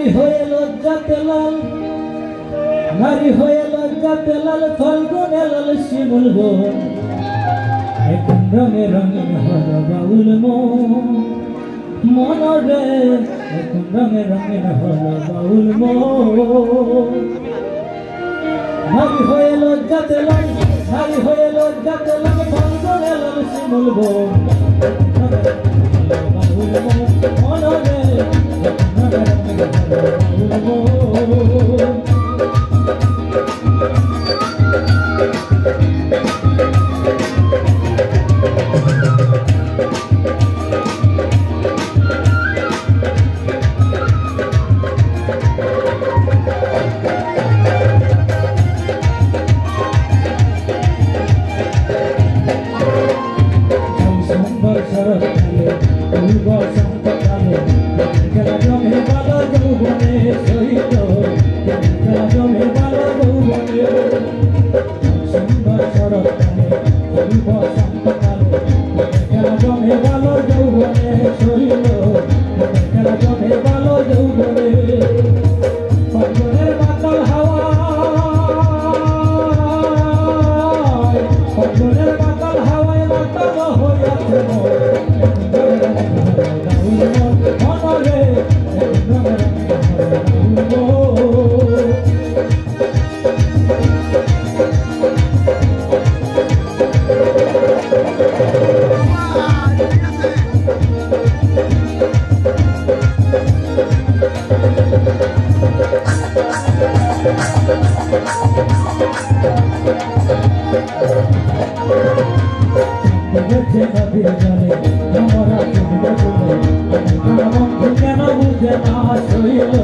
নারী হয়ে লজ্জাতে লাল, নারী হয়ে লজ্জাতে লাল, ফাল্গুনে লাল শিমুল বন, এখন রঙে রঙিন হলো বাউল মন রে, এখন রঙে রঙিন হলো বাউল মন। নারী হয়ে লজ্জাতে লাল, নারী হয়ে লজ্জাতে লাল, ফাল্গুনে লাল শিমুল বন, বাউল মন রে, এখন রঙে রঙিন হলো বাউল মন। কেন বুঝে না শৈল